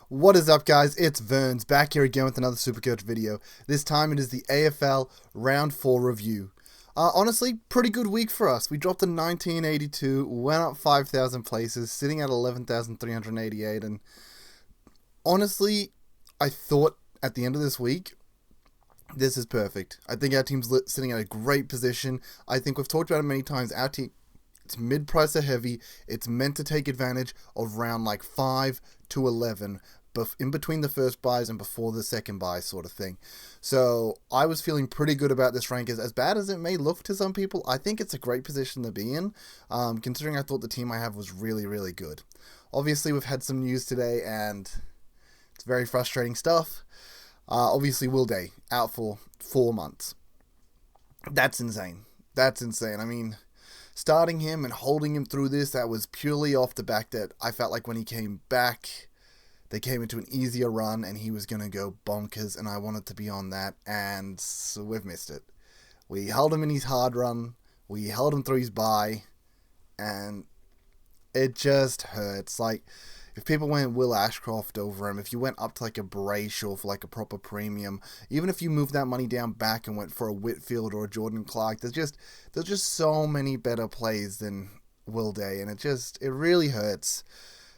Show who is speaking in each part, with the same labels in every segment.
Speaker 1: What is up, guys? It's Verns back here again with another Supercoach video. This time it is the AFL Round 4 review. Honestly, pretty good week for us. We dropped to 1982, went up 5,000 places, sitting at 11,388, and honestly, I thought at the end of this week, this is perfect. I think our team's sitting at a great position. I think we've talked about it many times. Our team, it's mid-pricer heavy. It's meant to take advantage of round like 5 to 11, in between the first buys and before the second buy sort of thing. So I was feeling pretty good about this rank. As bad as it may look to some people, I think it's a great position to be in, considering I thought the team I have was really, really good. Obviously, we've had some news today, and it's very frustrating stuff. Obviously, Will Day out for 4 months. That's insane. That's insane. I mean, starting him and holding him through this, that was purely off the back that I felt like when he came back, they came into an easier run and he was going to go bonkers, and I wanted to be on that, and so we've missed it. We held him in his hard run, we held him through his bye, and it just hurts. Like, if people went Will Ashcroft over him, if you went up to like a Brayshaw for like a proper premium, even if you moved that money down back and went for a Whitfield or a Jordan Clark, there's just so many better plays than Will Day, and it really hurts.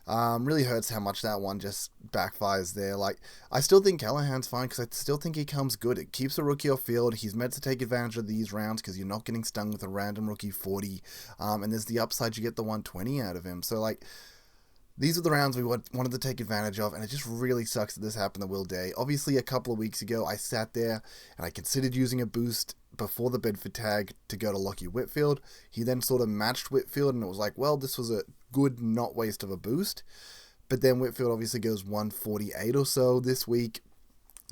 Speaker 1: Really hurts how much that one just backfires there. Like, I still think Callahan's fine because I still think he comes good. It keeps a rookie off field. He's meant to take advantage of these rounds because you're not getting stung with a random rookie 40. And there's the upside, you get the 120 out of him. So, like, these are the rounds we wanted to take advantage of, and it just really sucks that this happened to Will Day. Obviously, a couple of weeks ago, I sat there and I considered using a boost before the Bedford tag to go to Lockie Whitfield. He then sort of matched Whitfield, and it was like, well, this was a good not waste of a boost. But then Whitfield obviously goes 148 or so this week,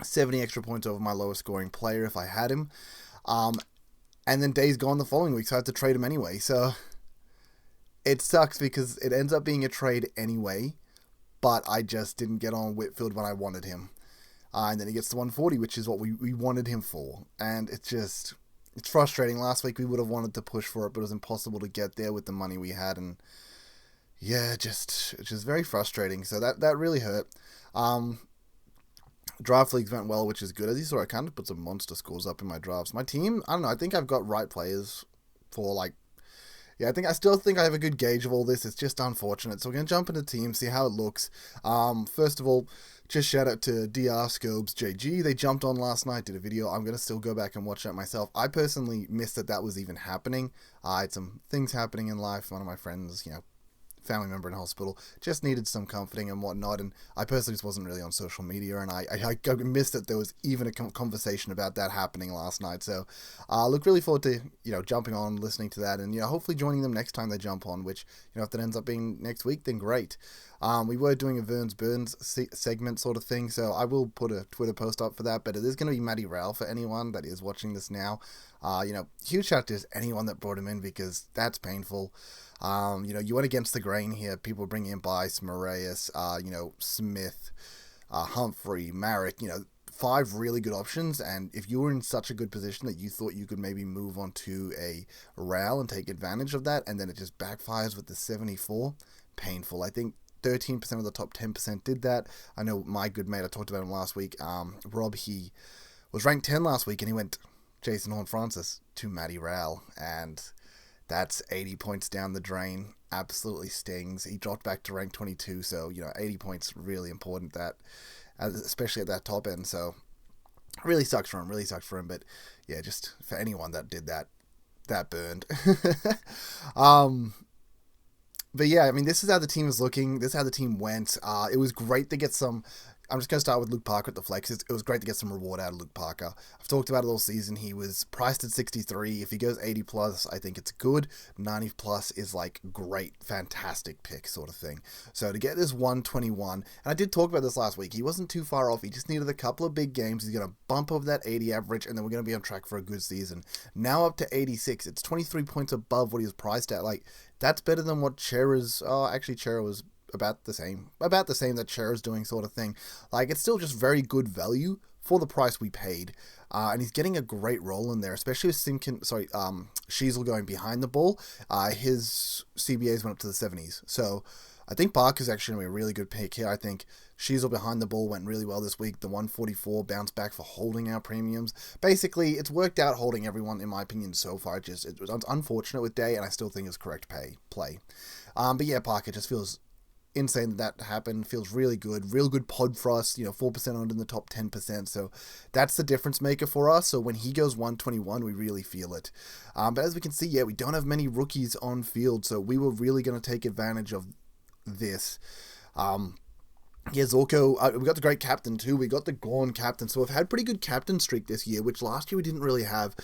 Speaker 1: 70 extra points over my lowest scoring player if I had him. And then Day's gone the following week, so I had to trade him anyway. So it sucks because it ends up being a trade anyway, but I just didn't get on Whitfield when I wanted him. And then he gets to 140, which is what we wanted him for. And it's frustrating. Last week we would have wanted to push for it, but it was impossible to get there with the money we had. And yeah, it's just very frustrating. So that really hurt. Draft leagues went well, which is good. As you saw, I kind of put some monster scores up in my drafts. My team, I don't know, I think I've got right players for like, yeah, I still think I have a good gauge of all this. It's just unfortunate. So we're going to jump into teams, see how it looks. First of all, just shout out to DR Scobes JG. They jumped on last night, did a video. I'm going to still go back and watch that myself. I personally missed that was even happening. I had some things happening in life. One of my friends, family member in hospital, just needed some comforting and whatnot, and I personally just wasn't really on social media, and I missed that there was even a conversation about that happening last night. So I look really forward to jumping on, listening to that, and hopefully joining them next time they jump on, which if that ends up being next week, then great. We were doing a Verns Burns segment sort of thing, so I will put a Twitter post up for that, but it is going to be Matty Rowell for anyone that is watching this now. Huge shout out to anyone that brought him in, because that's painful. You went against the grain here. People bringing in Bice, Moraes, Smith, Humphrey, Marek, 5 really good options, and if you were in such a good position that you thought you could maybe move on to a Rowell and take advantage of that, and then it just backfires with the 74, painful. I think 13% of the top 10% did that. I know my good mate, I talked about him last week, Rob, he was ranked 10 last week, and he went Jason Horne-Francis to Matty Rowell, and that's 80 points down the drain. Absolutely stings. He dropped back to rank 22, so 80 points really important, that especially at that top end. So really sucks for him. But yeah, just for anyone that did that burned. But yeah, I mean, this is how the team is looking. This is how the team went. It was great to get some. I'm just going to start with Luke Parker at the flex. It was great to get some reward out of Luke Parker. I've talked about it all season. He was priced at 63. If he goes 80 plus, I think it's good. 90 plus is like great, fantastic pick sort of thing. So to get this 121, and I did talk about this last week, he wasn't too far off. He just needed a couple of big games. He's going to bump over that 80 average, and then we're going to be on track for a good season. Now up to 86. It's 23 points above what he was priced at. Like, that's better than what Chera's, actually Chera was about the same that Chera's doing sort of thing. Like, it's still just very good value for the price we paid. And he's getting a great role in there, especially with Sheasel going behind the ball. His CBAs went up to the 70s. So I think Parker's actually going to be a really good pick here. I think Sheasel behind the ball went really well this week. The 144 bounced back for holding our premiums. Basically, it's worked out holding everyone, in my opinion, so far. It was unfortunate with Day, and I still think it's correct play. But yeah, Parker just feels insane that happened. Feels really good. Real good pod for us. 4% on in the top 10%. So that's the difference maker for us. So when he goes 121, we really feel it. But as we can see, we don't have many rookies on field. So we were really going to take advantage of this. Zorko, we got the great captain too. We got the Gorn captain. So we've had pretty good captain streak this year, which last year we didn't really have.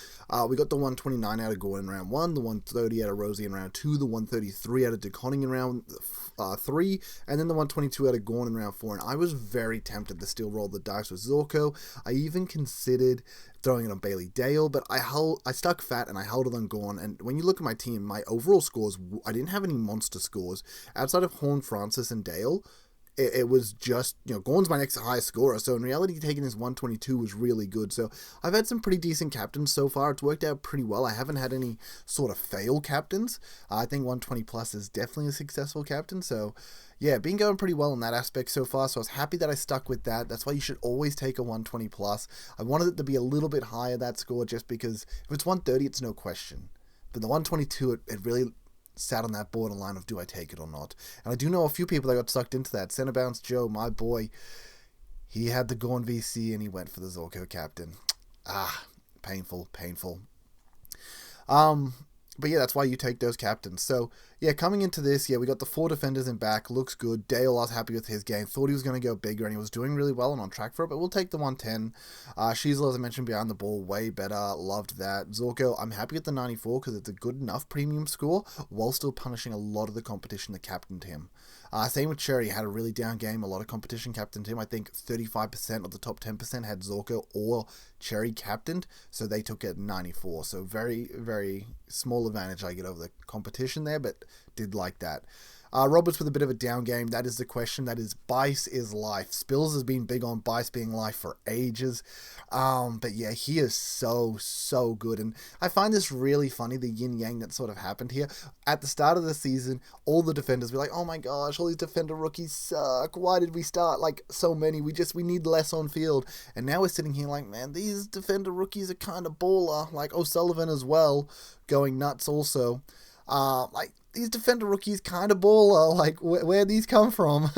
Speaker 1: We got the 129 out of Gorn in round 1, the 130 out of Rosie in round 2, the 133 out of DeConning in round 3, and then the 122 out of Gorn in round 4. And I was very tempted to still roll the dice with Zorko. I even considered throwing it on Bailey Dale, but I stuck fat and I held it on Gorn. And when you look at my team, my overall scores, I didn't have any monster scores. Outside of Horn, Francis, and Dale, it was just, Gorn's my next highest scorer, so in reality, taking his 122 was really good. So I've had some pretty decent captains so far. It's worked out pretty well. I haven't had any sort of fail captains. I think 120 plus is definitely a successful captain. So yeah, been going pretty well in that aspect so far. So I was happy that I stuck with that. That's why you should always take a 120 plus. I wanted it to be a little bit higher, that score, just because if it's 130, it's no question. But the 122, it really sat on that borderline of do I take it or not. And I do know a few people that got sucked into that. Center Bounce Joe, my boy, he had the Gorn VC and he went for the Zorko captain. Painful. But yeah, that's why you take those captains. So yeah, coming into this, we got the 4 defenders in back. Looks good. Dale, I was happy with his game. Thought he was going to go bigger, and he was doing really well and on track for it, but we'll take the 110. Sheasel, as I mentioned, behind the ball, way better. Loved that. Zorko, I'm happy with the 94 because it's a good enough premium score while still punishing a lot of the competition that captained him. Same with Cherry, had a really down game. A lot of competition captained him. I think 35% of the top 10% had Zorko or Cherry captained, so they took it 94. So very, very small advantage I get over the competition there, but did like that. Roberts with a bit of a down game. That is the question. That is, Bice is life. Spills has been big on Bice being life for ages. But yeah, he is so good. And I find this really funny, the yin-yang that sort of happened here. At the start of the season, all the defenders were like, oh my gosh, all these defender rookies suck. Why did we start like so many? We need less on field. And now we're sitting here like, man, these defender rookies are kind of baller. Like O'Sullivan as well, going nuts also. These defender rookies kind of baller. Like, where these come from?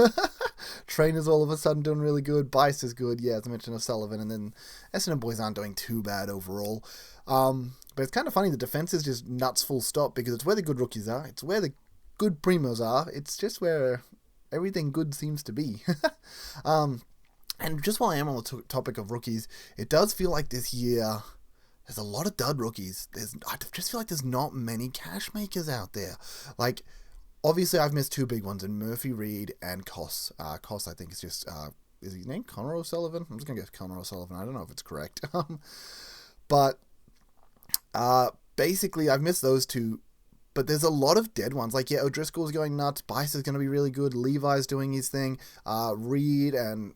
Speaker 1: Trainers all of a sudden doing really good. Bice is good. Yeah, as I mentioned, O'Sullivan. And then Essendon boys aren't doing too bad overall. But it's kind of funny. The defense is just nuts full stop because it's where the good rookies are. It's where the good primos are. It's just where everything good seems to be. And just while I am on the topic of rookies, it does feel like this year there's a lot of dud rookies. I just feel like there's not many cash makers out there. Like, obviously, I've missed 2 big ones in Murphy Reed and Koss. Koss, I think, is just, is his name Connor O'Sullivan? I'm just going to guess Connor O'Sullivan. I don't know if it's correct. But basically, I've missed those 2. But there's a lot of dead ones. Like, O'Driscoll's going nuts. Bice is going to be really good. Levi's doing his thing. Reed and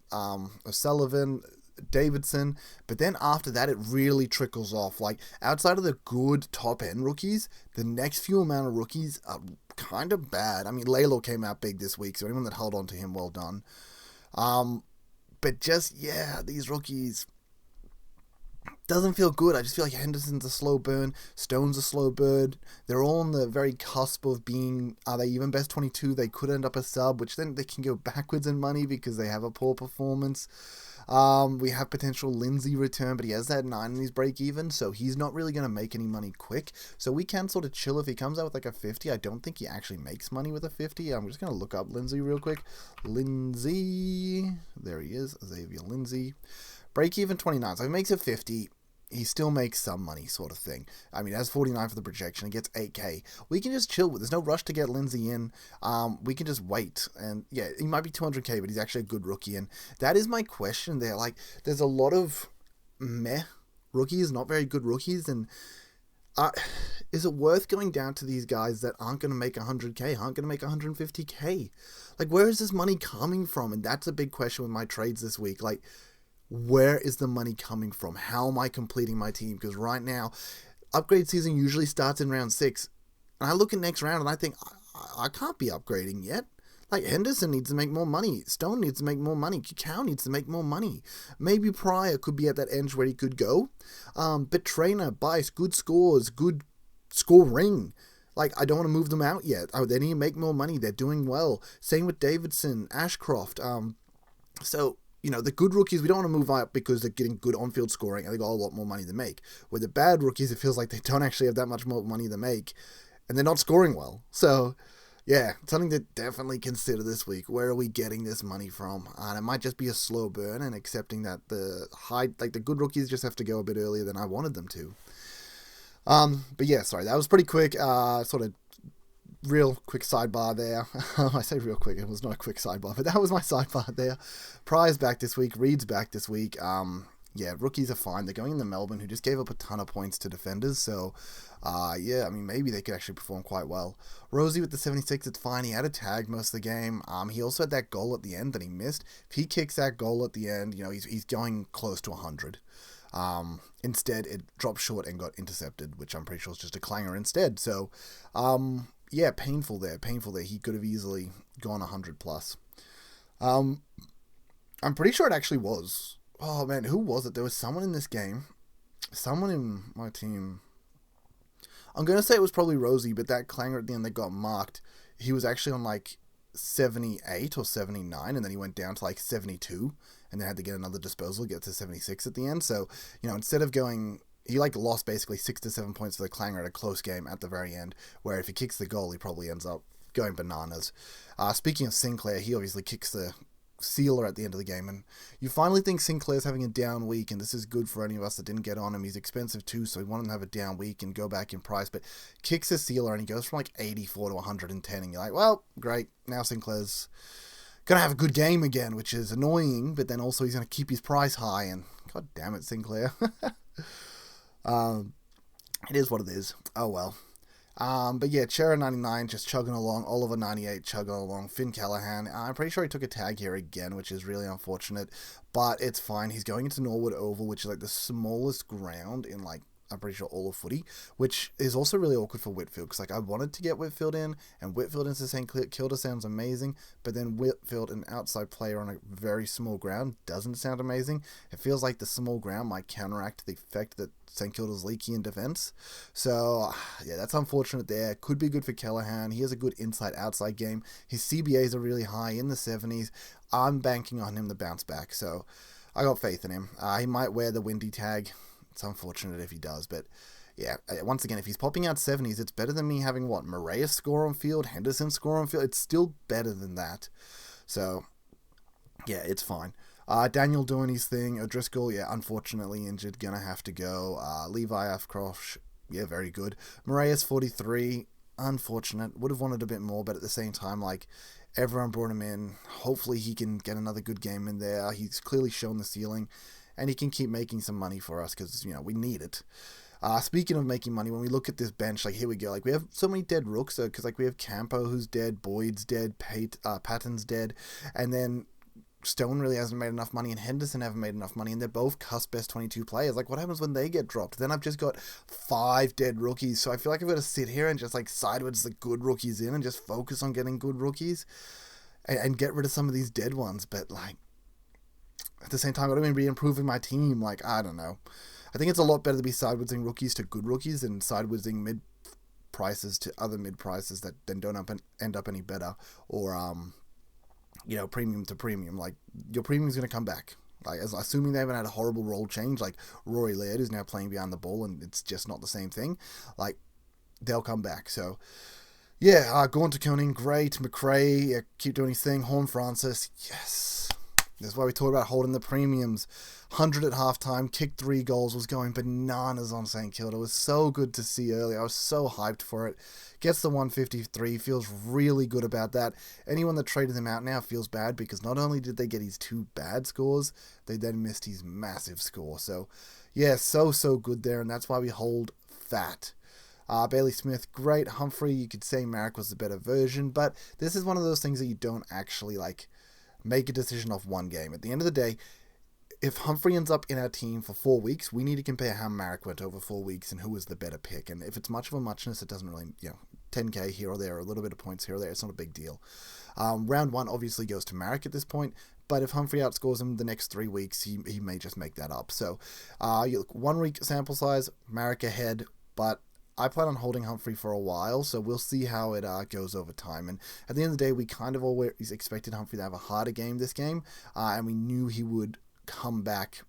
Speaker 1: O'Sullivan, Davidson, but then after that it really trickles off. Like, outside of the good top end rookies, the next few amount of rookies are kind of bad. I mean, Lalo came out big this week, so anyone that held on to him, well done. But just, these rookies doesn't feel good. I just feel like Henderson's a slow burn, Stone's a slow burn. They're all on the very cusp of being, are they even best 22? They could end up a sub, which then they can go backwards in money because they have a poor performance. We have potential Lindsay return, but he has that 9 in his break even, so he's not really going to make any money quick. So we can sort of chill if he comes out with like a 50. I don't think he actually makes money with a 50. I'm just going to look up Lindsay real quick. Lindsay, there he is, Xavier Lindsay. Break even 29, so if he makes a 50, he still makes some money, sort of thing. I mean, as 49 for the projection, he gets 8k. We can just chill with. There's no rush to get Lindsay in. We can just wait. And yeah, he might be 200k, but he's actually a good rookie. And that is my question there. Like, there's a lot of meh rookies, not very good rookies. And is it worth going down to these guys that aren't going to make 100k, aren't going to make 150k? Like, where is this money coming from? And that's a big question with my trades this week. Like, where is the money coming from? How am I completing my team? Because right now, upgrade season usually starts in round 6. And I look at next round and I think, I can't be upgrading yet. Like, Henderson needs to make more money. Stone needs to make more money. Cow needs to make more money. Maybe Pryor could be at that edge where he could go. But Trainer, Bice, good scores, good scoring. Like, I don't want to move them out yet. They need to make more money. They're doing well. Same with Davidson, Ashcroft. So, the good rookies, we don't want to move out because they're getting good on-field scoring and they got a lot more money to make. With the bad rookies, it feels like they don't actually have that much more money to make and they're not scoring well. So, yeah, something to definitely consider this week. Where are we getting this money from? And it might just be a slow burn and accepting that the good rookies just have to go a bit earlier than I wanted them to. But yeah, sorry, that was pretty quick. Sort of real quick sidebar there. I say real quick, it was not a quick sidebar, but that was my sidebar there. Pryor's back this week. Reed's back this week. Yeah, rookies are fine. They're going into Melbourne, who just gave up a ton of points to defenders. So, yeah, I mean, maybe they could actually perform quite well. Rosie with the 76, it's fine. He had a tag most of the game. He also had that goal at the end that he missed. If he kicks that goal at the end, he's going close to 100. Instead, it dropped short and got intercepted, which I'm pretty sure is just a clanger instead. So, yeah, painful there. He could have easily gone 100 plus. I'm pretty sure it actually was. Oh, man, who was it? There was someone in this game. Someone in my team. I'm going to say it was probably Rosie, but that clanger at the end that got marked, he was actually on like 78 or 79, and then he went down to like 72, and then had to get another disposal, get to 76 at the end. So, instead of going... He lost basically 6 to 7 points to the clanger at a close game at the very end, where if he kicks the goal, he probably ends up going bananas. Speaking of Sinclair, he obviously kicks the sealer at the end of the game, and you finally think Sinclair's having a down week, and this is good for any of us that didn't get on him. He's expensive too, so we want him to have a down week and go back in price, but kicks a sealer and he goes from like 84 to 110, and you're like, well, great, now Sinclair's gonna have a good game again, which is annoying, but then also he's gonna keep his price high, and god damn it, Sinclair. It is what it is. Oh well. But yeah, Chera 99 just chugging along, Oliver 98 chugging along, Finn Callahan. I'm pretty sure he took a tag here again, which is really unfortunate, but it's fine. He's going into Norwood Oval, which is like the smallest ground in I'm pretty sure all of footy, which is also really awkward for Whitfield, because I wanted to get Whitfield in, and Whitfield into St Kilda sounds amazing, but then Whitfield, an outside player on a very small ground, doesn't sound amazing. It feels like the small ground might counteract the effect that St Kilda's leaky in defence. So, yeah, that's unfortunate there. Could be good for Callahan. He has a good inside-outside game. His CBAs are really high, in the 70s. I'm banking on him to bounce back, so I got faith in him. He might wear the windy tag. It's unfortunate if he does, but yeah, once again, if he's popping out 70s, it's better than me having, Moraes score on field, Henderson score on field. It's still better than that. So, yeah, it's fine. Daniel doing his thing. O'Driscoll, yeah, unfortunately injured, gonna have to go. Levi Afcroft, yeah, very good. Moraes 43, unfortunate. Would have wanted a bit more, but at the same time, everyone brought him in. Hopefully he can get another good game in there. He's clearly shown the ceiling, and he can keep making some money for us because, we need it. Speaking of making money, when we look at this bench, here we go. We have so many dead rooks, because, we have Campo, who's dead, Boyd's dead, Patton's dead, and then Stone really hasn't made enough money, and Henderson haven't made enough money, and they're both cusp best 22 players. What happens when they get dropped? Then I've just got 5 dead rookies, so I feel like I've got to sit here and just, sideways the good rookies in and just focus on getting good rookies and get rid of some of these dead ones, but, at the same time, I've got to be improving my team. I don't know. I think it's a lot better to be sidewaysing rookies to good rookies than sidewaysing mid prices to other mid prices that then don't end up any better, or premium to premium. Your premium's going to come back. Assuming they haven't had a horrible role change, Rory Laird is now playing behind the ball and it's just not the same thing. They'll come back. So, yeah, Gaunt to Koning, great. McRae, keep doing his thing. Horn Francis, yes. That's why we talk about holding the premiums. 100 at halftime, kicked 3 goals, was going bananas on St Kilda. It was so good to see early. I was so hyped for it. Gets the 153, feels really good about that. Anyone that traded him out now feels bad, because not only did they get his 2 bad scores, they then missed his massive score. So, yeah, so good there, and that's why we hold fat. Bailey Smith, great. Humphrey, you could say Marek was the better version, but this is one of those things that you don't actually, make a decision off one game. At the end of the day, if Humphrey ends up in our team for 4 weeks, we need to compare how Marek went over 4 weeks and who was the better pick. And if it's much of a muchness, it doesn't really, 10k here or there, a little bit of points here or there. It's not a big deal. Round 1 obviously goes to Marek at this point, but if Humphrey outscores him the next 3 weeks, he may just make that up. So, you look, 1 week sample size, Marek ahead, but I plan on holding Humphrey for a while, so we'll see how it goes over time. And at the end of the day, we kind of always expected Humphrey to have a harder game this game, and we knew he would come back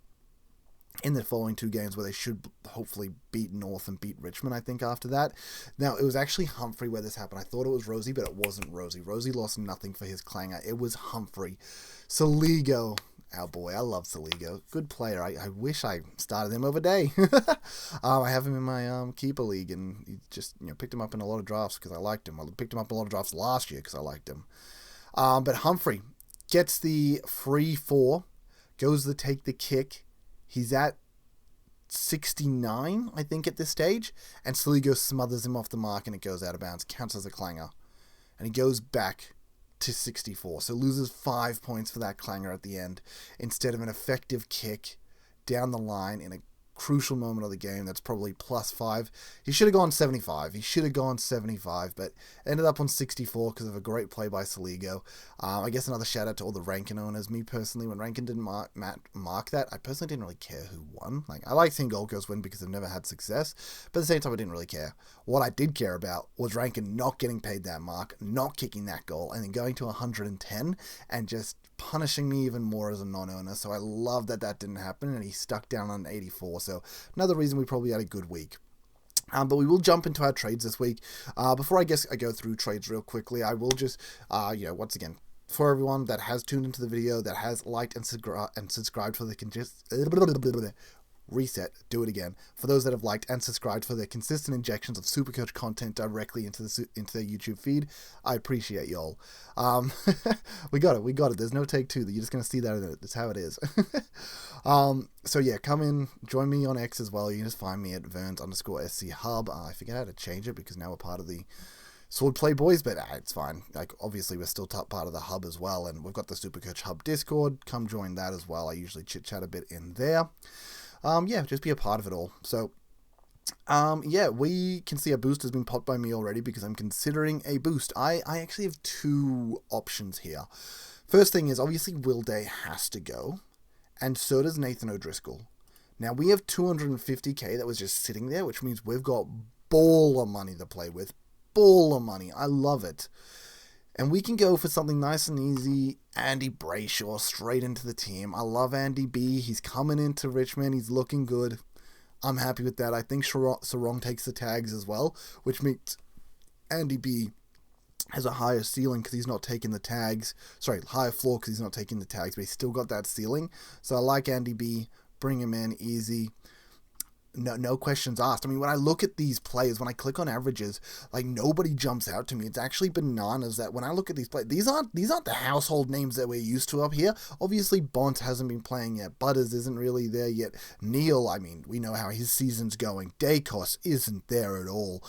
Speaker 1: in the following 2 games where they should hopefully beat North and beat Richmond, I think, after that. Now, it was actually Humphrey where this happened. I thought it was Rosie, but it wasn't Rosie. Rosie lost nothing for his clanger. It was Humphrey. Saligo, our boy. I love Saligo. Good player. I wish I started him over Day. I have him in my keeper league, and he just picked him up in a lot of drafts because I liked him. I picked him up in a lot of drafts last year because I liked him. But Humphrey gets the free 4, goes to take the kick. He's at 69, I think, at this stage. And Saligo smothers him off the mark and it goes out of bounds. Counts as a clanger. And he goes back to 64. So loses 5 points for that clanger at the end instead of an effective kick down the line in a crucial moment of the game that's probably +5. He should have gone 75. But ended up on 64 because of a great play by Saligo. I guess another shout out to all the Rankin owners. Me personally, when Rankin didn't mark that, I personally didn't really care who won. Like, I like seeing Gold Coast win because they've never had success, but at the same time I didn't really care. What I did care about was Rankin not getting paid that mark, not kicking that goal, and then going to 110 and just punishing me even more as a non-owner. So I love that didn't happen, and he stuck down on 84. So another reason we probably had a good week. But we will jump into our trades this week. Before I go through trades real quickly, I will just, once again, for everyone that has tuned into the video, that has liked and subscribed for the reset, do it again. For those that have liked and subscribed for their consistent injections of Supercoach content directly into their YouTube feed, I appreciate y'all. We got it. There's no take 2. You're just going to see that. That's how it is. So yeah, come in, join me on X as well. You can just find me at Verns_SC Hub. I forget how to change it because now we're part of the Swordplay Boys, but it's fine. Like, obviously we're still part of the Hub as well, and we've got the Supercoach Hub Discord. Come join that as well. I usually chit chat a bit in there. Just be a part of it all. So, we can see a boost has been popped by me already because I'm considering a boost. I actually have 2 options here. First thing is, obviously, Will Day has to go, and so does Nathan O'Driscoll. Now, we have 250k that was just sitting there, which means we've got ball of money to play with. Ball of money. I love it. And we can go for something nice and easy. Andy Brayshaw straight into the team. I love Andy B. He's coming into Richmond. He's looking good. I'm happy with that. I think Sarong takes the tags as well, which means Andy B has a higher ceiling because he's not taking the tags. Sorry, higher floor because he's not taking the tags, but he's still got that ceiling. So I like Andy B. Bring him in easy. No questions asked. I mean, when I look at these players, when I click on averages, like, nobody jumps out to me. It's actually bananas that when I look at these players, these aren't the household names that we're used to up here. Obviously, Bont hasn't been playing yet. Butters isn't really there yet. Neil, I mean, we know how his season's going. Dacos isn't there at all.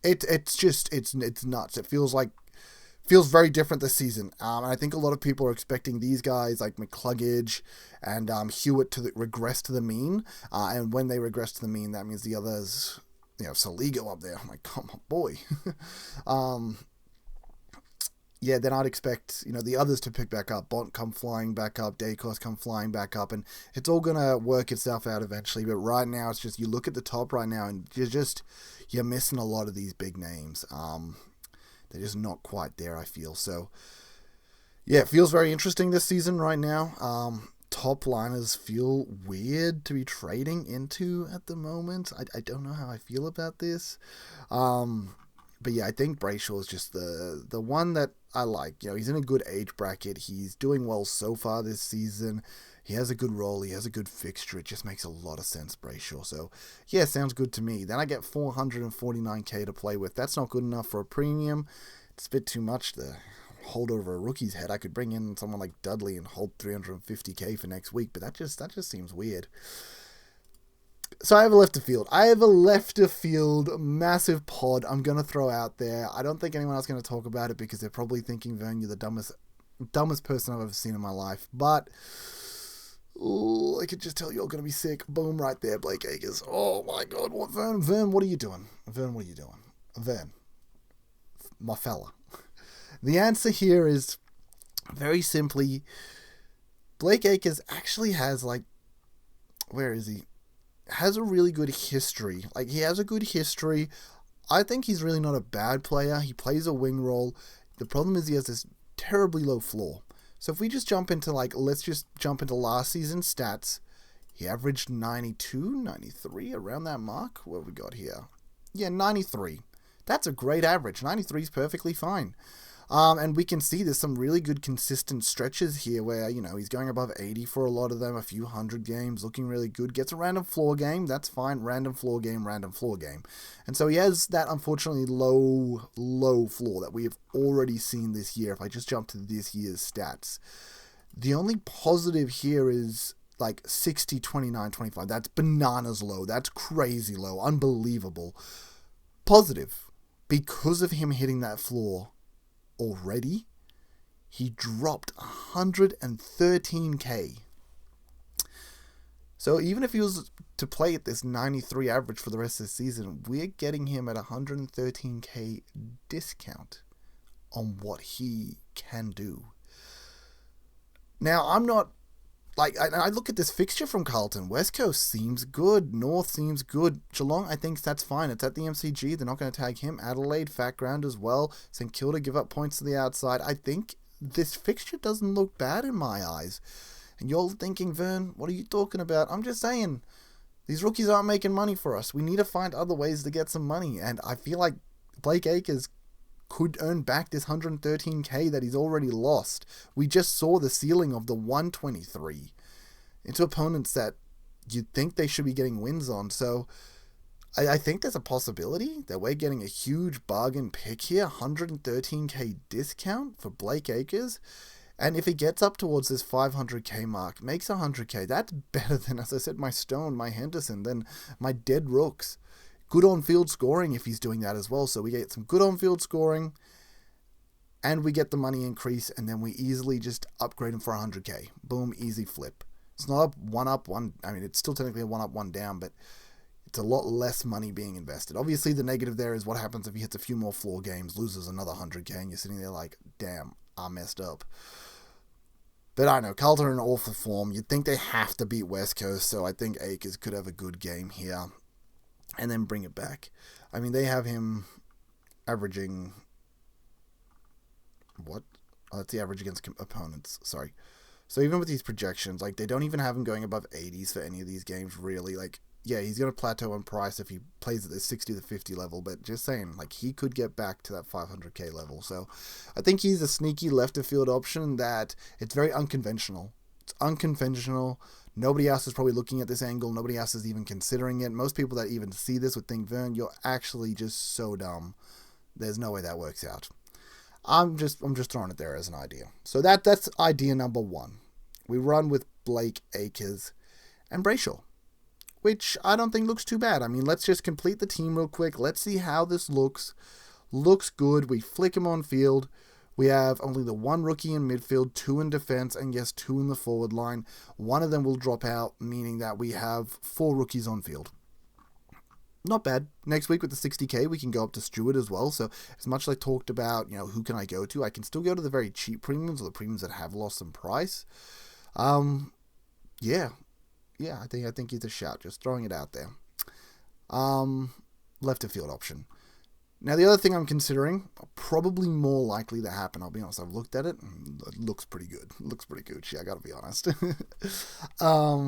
Speaker 1: It's nuts. It feels very different this season. And I think a lot of people are expecting these guys like McCluggage and Hewitt to regress to the mean. And when they regress to the mean, that means the others, Saligo up there. I'm like, come on, boy. Then I'd expect, the others to pick back up. Bont come flying back up. Dacos come flying back up. And it's all going to work itself out eventually. But right now, it's just, you look at the top right now and you're missing a lot of these big names. They're just not quite there, I feel. So, yeah, it feels very interesting this season right now. Top liners feel weird to be trading into at the moment. I don't know how I feel about this. But yeah, I think Brayshaw is just the one that I like. He's in a good age bracket. He's doing well so far this season. He has a good role. He has a good fixture. It just makes a lot of sense, Brayshaw. So, yeah, sounds good to me. Then I get 449k to play with. That's not good enough for a premium. It's a bit too much to hold over a rookie's head. I could bring in someone like Dudley and hold 350k for next week, but that just seems weird. So I have a left of field. Massive pod I'm going to throw out there. I don't think anyone else is going to talk about it because they're probably thinking, Vern, you're the dumbest person I've ever seen in my life. But I could just tell you're going to be sick. Boom, right there, Blake Acres. Oh my God, what, Vern, what are you doing? Vern, my fella? The answer here is very simply, Blake Acres actually has, like, where is he? Has a really good history. Like, he has a good history. I think he's really not a bad player. He plays a wing role. The problem is he has this terribly low floor. So if we just jump into, like, let's just jump into last season's stats. He averaged 92, 93, around that mark. What have we got here? Yeah, 93. That's a great average. 93 is perfectly fine. And we can see there's some really good consistent stretches here where, you know, he's going above 80 for a lot of them, a few hundred games, looking really good. Gets a random floor game, that's fine. Random floor game. And so he has that unfortunately low floor that we have already seen this year. If I just jump to this year's stats, the only positive here is like 60, 29, 25. That's bananas low. That's crazy low. Unbelievable. Positive, because of him hitting that floor already, he dropped 113k. So even if he was to play at this 93 average for the rest of the season, we're getting him at 113k discount on what he can do. Now, I'm not, like, I look at this fixture from Carlton. West Coast seems good. North seems good. Geelong, I think that's fine. It's at the MCG. They're not going to tag him. Adelaide, fat ground as well. St Kilda give up points to the outside. I think this fixture doesn't look bad in my eyes. And you're thinking, Vern, what are you talking about? I'm just saying, these rookies aren't making money for us. We need to find other ways to get some money. And I feel like Blake Acres could earn back this 113k that he's already lost. We just saw the ceiling of the 123 into opponents that you'd think they should be getting wins on. So I think there's a possibility that we're getting a huge bargain pick here, 113k discount for Blake Acres. And if he gets up towards this 500k mark, makes 100k, that's better than, as I said, my Stone, my Henderson, than my dead rooks. Good on-field scoring if he's doing that as well. So we get some good on-field scoring, and we get the money increase, and then we easily just upgrade him for 100k. Boom, easy flip. It's not a one up, one... I mean, it's still technically a one up, one down, but it's a lot less money being invested. Obviously, the negative there is what happens if he hits a few more floor games, loses another 100k, and you're sitting there like, damn, I messed up. But I know, Carlton are in awful form. You'd think they have to beat West Coast, so I think Acres could have a good game here and then bring it back. I mean, they have him averaging... What? Oh, that's the average against opponents. Sorry. So even with these projections, like, they don't even have him going above 80s for any of these games, really. Like, yeah, he's going to plateau on price if he plays at the 60 to 50 level, but just saying, like, he could get back to that 500k level. So I think he's a sneaky left-of-field option that it's very unconventional. It's unconventional. Nobody else is probably looking at this angle. Nobody else is even considering it. Most people that even see this would think, Vern, you're actually just so dumb. There's no way that works out. I'm just throwing it there as an idea. So that's idea number one. We run with Blake Acres and Brayshaw, which I don't think looks too bad. I mean, let's just complete the team real quick. Let's see how this looks. Looks good. We flick him on field. We have only the one rookie in midfield, 2 in defense, and yes, 2 in the forward line. One of them will drop out, meaning that we have 4 rookies on field. Not bad. Next week with the 60k, we can go up to Stewart as well. So as much as I talked about, you know, who can I go to, I can still go to the very cheap premiums or the premiums that have lost some price. Yeah, I think he's a shout. Just throwing it out there. Left of field option. Now, the other thing I'm considering, probably more likely to happen, I'll be honest, I've looked at it, and it looks pretty good. It looks pretty Gucci, I gotta be honest.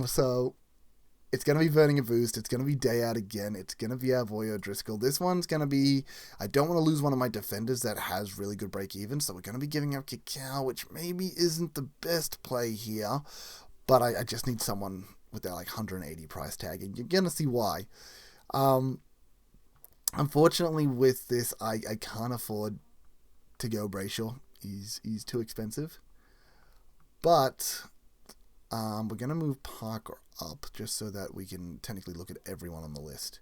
Speaker 1: So, it's going to be Vernon Boost, it's going to be Day Out again, it's going to be Avoyo Driscoll. This one's going to be, I don't want to lose one of my defenders that has really good break-even, so we're going to be giving up Kikau, which maybe isn't the best play here, but I just need someone with that like 180 price tag, and you're going to see why. Unfortunately, with this, I can't afford to go Brayshaw. He's too expensive. But we're going to move Parker up just so that we can technically look at everyone on the list.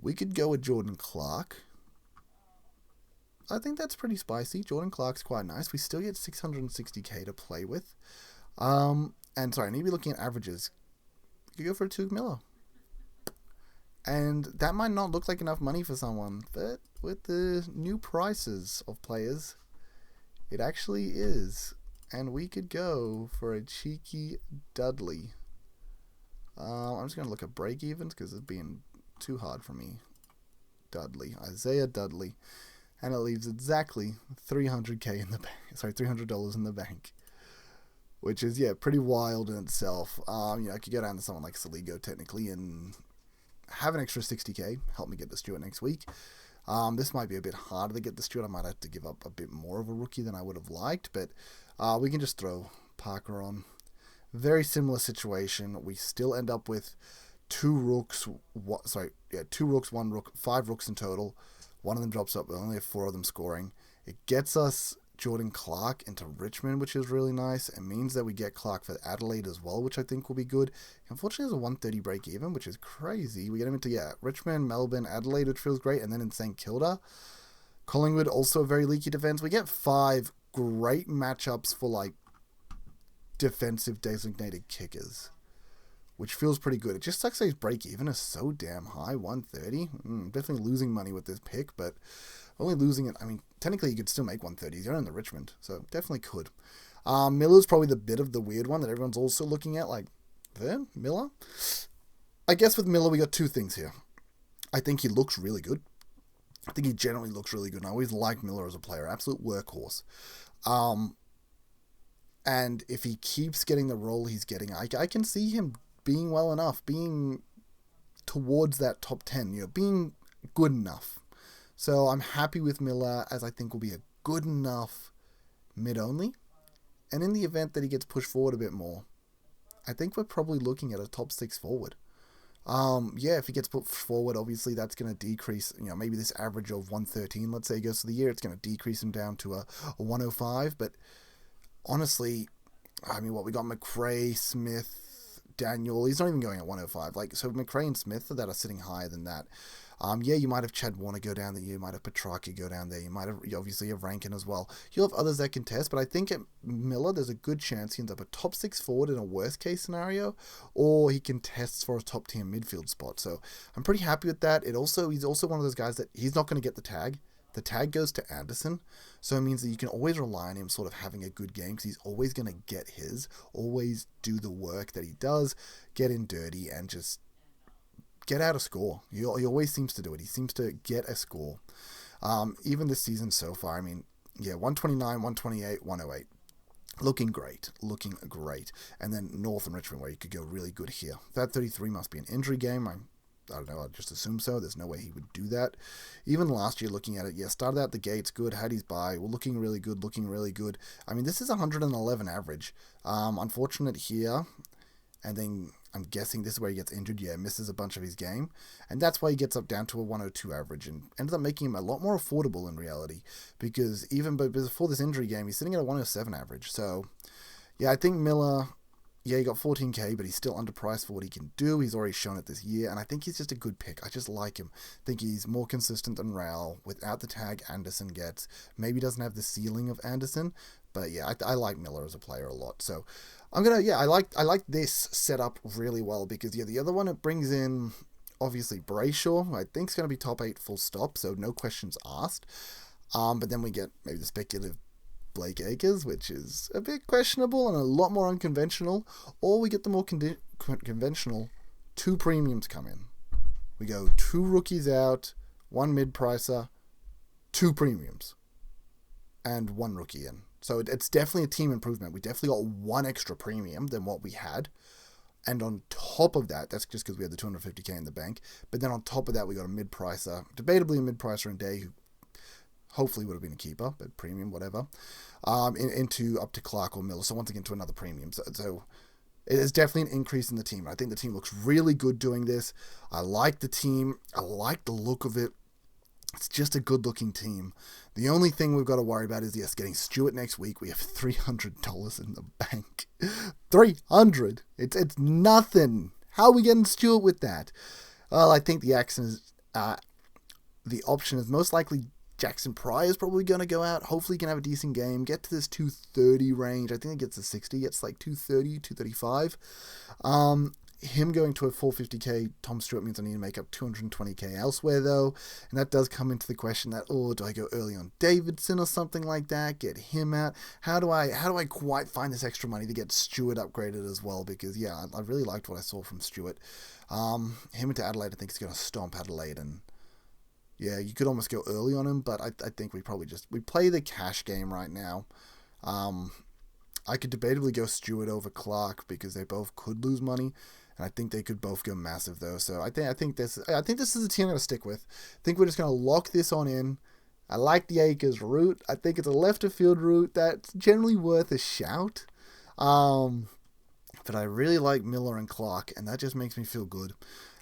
Speaker 1: We could go with Jordan Clark. I think that's pretty spicy. Jordan Clark's quite nice. We still get 660k to play with. And sorry, I need to be looking at averages. You could go for a Tug Miller. And that might not look like enough money for someone, but with the new prices of players, it actually is. And we could go for a cheeky Dudley. I'm just going to look at break-evens because it's being too hard for me. Dudley. Isaiah Dudley. And it leaves exactly $300k in the bank. Sorry, $300 in the bank. Which is, yeah, pretty wild in itself. I could go down to someone like Saligo technically and have an extra 60k. Help me get the Stewart next week. This might be a bit harder to get the Stewart. I might have to give up a bit more of a rookie than I would have liked. But we can just throw Parker on. Very similar situation. We still end up with 2 rooks. 2 rooks, 1 rook, 5 rooks in total. One of them drops up. We only have 4 of them scoring. It gets us Jordan Clark into Richmond, which is really nice. It means that we get Clark for Adelaide as well, which I think will be good. Unfortunately, there's a 130 break even, which is crazy. We get him into, Richmond, Melbourne, Adelaide, which feels great, and then in St Kilda. Collingwood, also a very leaky defense. We get 5 great matchups for, defensive designated kickers, which feels pretty good. It just sucks that his break even is so damn high, 130. Definitely losing money with this pick, but only losing it. I mean, technically you could still make 130. You're in the Richmond, so definitely could. Miller's probably the bit of the weird one that everyone's also looking at, Miller. I guess with Miller we got 2 things here. I think he looks really good. I think he generally looks really good, and I always like Miller as a player, absolute workhorse. And if he keeps getting the role he's getting, I can see him being well enough, being towards that top 10, being good enough. So I'm happy with Miller, as I think will be a good enough mid-only. And in the event that he gets pushed forward a bit more, I think we're probably looking at a top 6 forward. If he gets put forward, obviously that's going to decrease, maybe this average of 113, let's say, he goes for the year, it's going to decrease him down to a 105. But honestly, we got McRae, Smith, Daniel, he's not even going at 105. So McRae and Smith that are sitting higher than that. You might have Chad Warner go down there, you might have Petrarca go down there, you obviously have Rankin as well. You'll have others that can test, but I think at Miller, there's a good chance he ends up a top 6 forward in a worst case scenario, or he can test for a top tier midfield spot. So I'm pretty happy with that. He's also one of those guys that he's not going to get the tag. The tag goes to Anderson, so it means that you can always rely on him sort of having a good game because he's always going to get his, always do the work that he does, get in dirty, and just get out a score. He always seems to do it. He seems to get a score. Even this season so far, 129, 128, 108. Looking great. And then North and Richmond, where you could go really good here. That 33 must be an injury game. I don't know, I'd just assume so. There's no way he would do that. Even last year, looking at it, started out the gates good, had his bye, looking really good. This is 111 average. Unfortunate here, and then I'm guessing this is where he gets injured. Misses a bunch of his game, and that's why he gets up down to a 102 average, and ends up making him a lot more affordable in reality, because even before this injury game, he's sitting at a 107 average. So, I think Miller... he got 14k, but he's still underpriced for what he can do. He's already shown it this year, and I think he's just a good pick. I just like him. I think he's more consistent than Rao without the tag Anderson gets. Maybe doesn't have the ceiling of Anderson, but I like Miller as a player a lot. So I'm gonna, I like this setup really well because the other one, it brings in obviously Brayshaw, I think is going to be top 8 full stop, so no questions asked. But then we get maybe the speculative Blake Acres, which is a bit questionable and a lot more unconventional, or we get the more conventional 2 premiums come in. We go 2 rookies out, 1 mid-pricer, 2 premiums, and 1 rookie in. So it's definitely a team improvement. We definitely got 1 extra premium than what we had. And on top of that, that's just because we had the 250k in the bank, but then on top of that, we got a mid-pricer, debatably a mid-pricer in Day, who hopefully would have been a keeper, but premium, whatever, into up to Clark or Miller. So once again, to another premium. So it is definitely an increase in the team. I think the team looks really good doing this. I like the team. I like the look of it. It's just a good-looking team. The only thing we've got to worry about is, getting Stewart next week. We have $300 in the bank. $300! It's nothing. How are we getting Stewart with that? Well, I think the option is most likely Jackson Pryor is probably going to go out. Hopefully he can have a decent game. Get to this 230 range. I think it gets to 60. It's like 230, 235. him going to a 450k Tom Stewart means I need to make up 220k elsewhere though, and that does come into the question that, oh, do I go early on Davidson or something like that, get him out? How do I quite find this extra money to get Stewart upgraded as well? Because yeah, I really liked what I saw from Stewart. Him into Adelaide, I think he's going to stomp Adelaide, and yeah, you could almost go early on him, but I think we play the cash game right now. I could debatably go Stewart over Clark because they both could lose money, and I think they could both go massive though. So I think this is the team I'm going to stick with. I think we're just going to lock this on in. I like the Acres route. I think it's a left of field route that's generally worth a shout. But I really like Miller and Clark, and that just makes me feel good.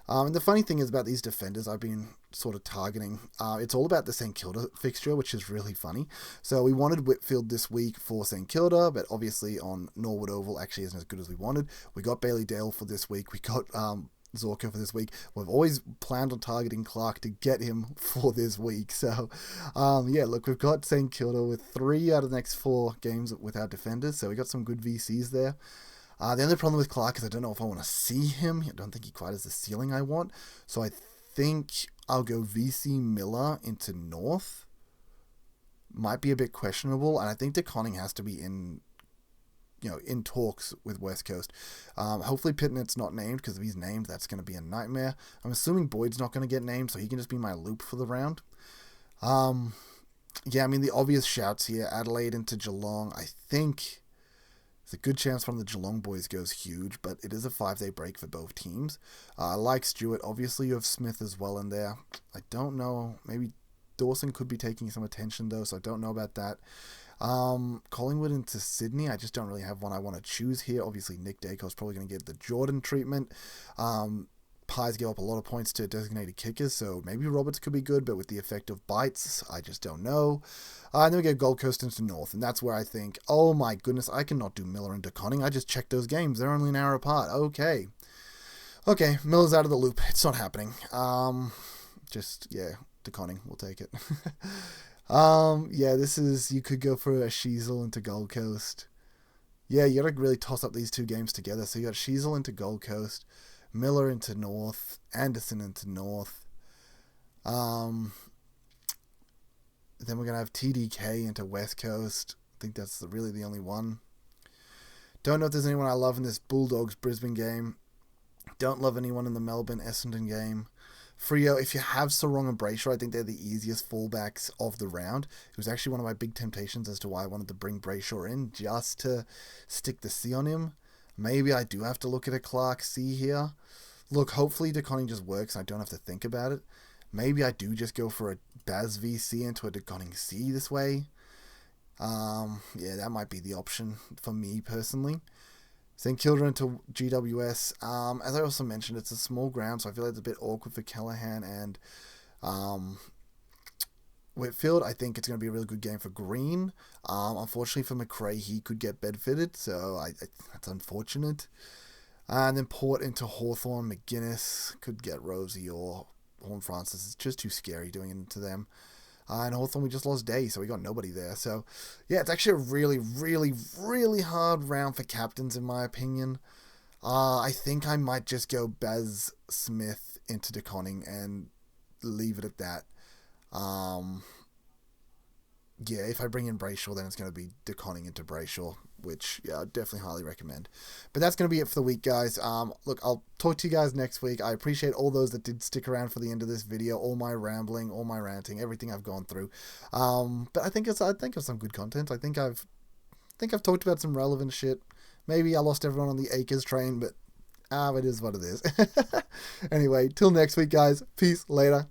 Speaker 1: And the funny thing is about these defenders I've been sort of targeting, it's all about the St Kilda fixture, which is really funny. So we wanted Whitfield this week for St Kilda, but obviously on Norwood Oval actually isn't as good as we wanted. We got Bailey Dale for this week. We got Zorko for this week. We've always planned on targeting Clark to get him for this week. So, yeah, look, we've got St Kilda with 3 out of the next 4 games with our defenders. So we got some good VCs there. The only problem with Clark is I don't know if I want to see him. I don't think he quite has the ceiling I want. So I think I'll go VC Miller into North. Might be a bit questionable. And I think DeConning has to be in talks with West Coast. Hopefully Pittman's not named, because if he's named, that's going to be a nightmare. I'm assuming Boyd's not going to get named, so he can just be my loop for the round. Yeah, I mean, the obvious shouts here, Adelaide into Geelong. I think there's a good chance one of the Geelong boys goes huge, but it is a 5-day break for both teams. I like Stewart. Obviously, you have Smith as well in there. I don't know. Maybe Dawson could be taking some attention, though, so I don't know about that. Collingwood into Sydney. I just don't really have one I want to choose here. Obviously, Nick Dacos probably going to get the Jordan treatment. Pies give up a lot of points to designated kickers, so maybe Roberts could be good, but with the effect of bites, I just don't know. And then we get Gold Coast into North, and that's where I think, oh my goodness, I cannot do Miller and DeConning. I just checked those games. They're only an hour apart. Okay, Miller's out of the loop. It's not happening. DeConning, we'll take it. This is, you could go for a Sheasel into Gold Coast. Yeah, you gotta really toss up these 2 games together. So you got Sheasel into Gold Coast, Miller into North, Anderson into North. Then we're going to have TDK into West Coast. I think that's really the only one. Don't know if there's anyone I love in this Bulldogs-Brisbane game. Don't love anyone in the Melbourne-Essendon game. Freo, if you have Sarong and Brayshaw, I think they're the easiest fullbacks of the round. It was actually one of my big temptations as to why I wanted to bring Brayshaw in, just to stick the C on him. Maybe I do have to look at a Clark C here. Look, hopefully DeConning just works and I don't have to think about it. Maybe I do just go for a Baz VC into a DeConning C this way. That might be the option for me personally. St Kilda into GWS. As I also mentioned, it's a small ground, so I feel like it's a bit awkward for Callaghan and Whitfield. I think it's going to be a really good game for Green. Unfortunately for McRae, he could get bedfitted, so that's unfortunate. And then Port into Hawthorn. McGuinness could get Rosie or Horn Francis. It's just too scary doing it to them. And Hawthorn, we just lost Day, so we got nobody there. So, yeah, it's actually a really, really, really hard round for captains, in my opinion. I think I might just go Baz Smith into DeConning and leave it at that. If I bring in Brayshaw, then it's going to be DeConning into Brayshaw, which, I definitely highly recommend. But that's going to be it for the week, guys. Look, I'll talk to you guys next week. I appreciate all those that did stick around for the end of this video, all my rambling, all my ranting, everything I've gone through. But I think it's some good content. I think I've talked about some relevant shit. Maybe I lost everyone on the Acres train, but it is what it is. Anyway, till next week, guys. Peace. Later.